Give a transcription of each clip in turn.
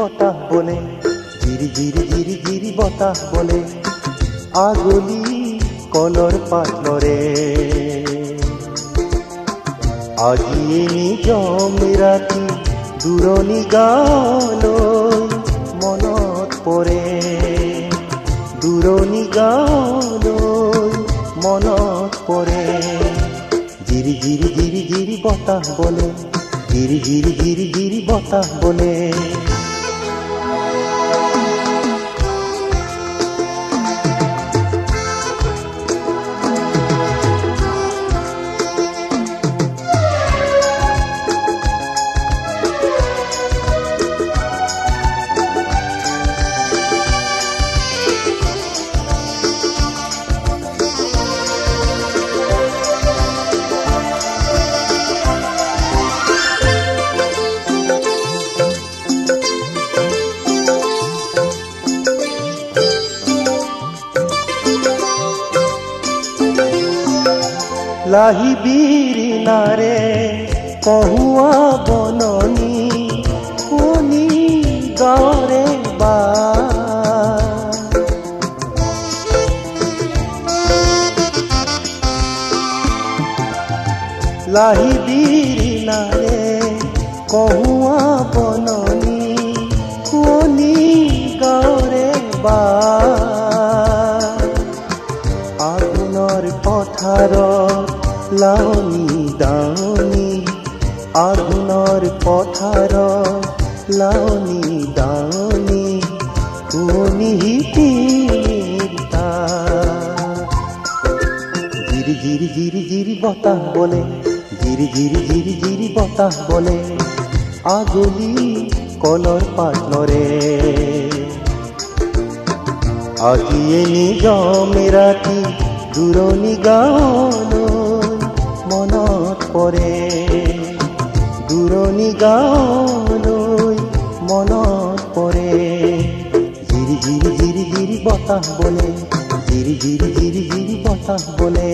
বতাহ বলে, ঝিৰি ঝিৰি ঝিৰি ঝিৰি বতাহ বলে, আগলি কলৰ পাত লৰে। আজি নিজম ৰাতি দূৰণি গাঁৱলৈ মনত পৰে, দূৰণি গাঁৱলৈ মনত পৰে। ঝিৰি ঝিৰি ঝিৰি ঝিৰি বতাহ বলে, ঝিৰি ঝিৰি ঝিৰি ঝিৰি বতাহ বলে। লাহি বিৰিণাৰে কহুৱা বননি, শুনি গাঁৱৰে বা লাহি বিৰিণাৰে কহুৱা বননি, শুনি গাঁৱৰে বা আগুনৰ পথাৰত লাৱনি দাৱনি, আগুনৰ পথাৰত লাৱনি দাৱনি, শুনি তিনিটা। ঝিৰি ঝিৰি ঝিৰি ঝিৰি বতাহ বলে, ঝিৰি ঝিৰি ঝিৰি ঝিৰি বতাহ বলে, আগলি কলৰ পাত লৰে। আজিয়ে নিজম ৰাতি দূৰণি গাঁৱলৈ মনত পৰে, দূৰণি গাঁৱলৈ মনত পৰে। ঝিৰি ঝিৰি ঝিৰি ঝিৰি বতাহ বলে, ঝিৰি ঝিৰি ঝিৰি ঝিৰি বতাহ বলে।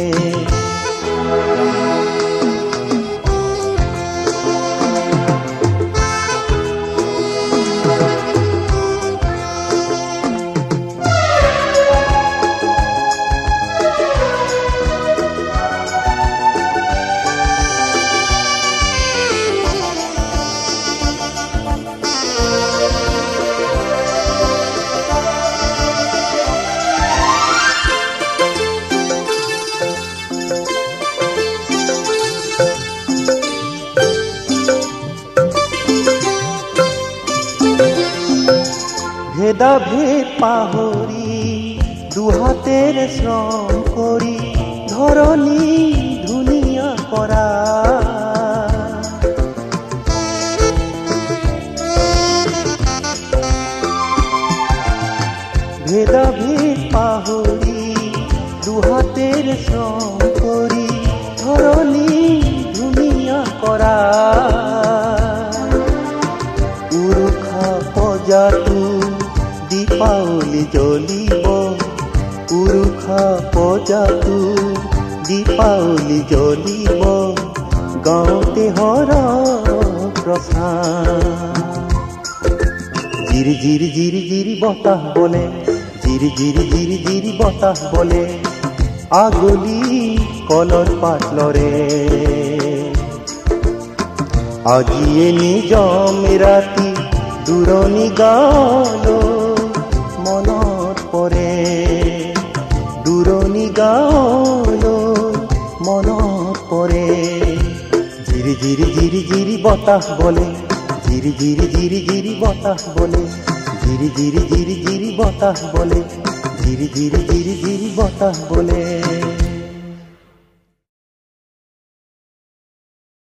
ভেদাভেদ পাহৰি দুহাতেৰে শ্ৰম কৰি ধৰণী ধুনীয়া কৰা, ভেদাভেদ পাহৰি দুহাতেৰে শ্ৰম কৰি ধৰণী ধুনীয়া কৰা। উৰুষা পজাটো দীপাৱলী জ্বলিব, উৰুষা পজাটো দীপাৱলী জ্বলিব, গাঁৱতে হৰ প্ৰস্থান। ঝিৰি ঝিৰি ঝিৰি ঝিৰি বতাহ বলে, ঝিৰি ঝিৰি ঝিৰি ঝিৰি বতাহ বলে, আগলি কলৰ পাত লৰে। আজিয়ে নিজম ৰাতি দূৰণি গাঁৱলৈ মনত পৰে, দূৰণি গাঁৱলৈ মনত পৰে। ঝিৰি ঝিৰি ঝিৰি ঝিৰি বতাহ বলে, ঝিৰি ঝিৰি ঝিৰি ঝিৰি বতাহ বলে, ঝিৰি ঝিৰি ঝিৰি ঝিৰি বতাহ বলে, ঝিৰি ঝিৰি ঝিৰি ঝিৰি বতাহ বলে।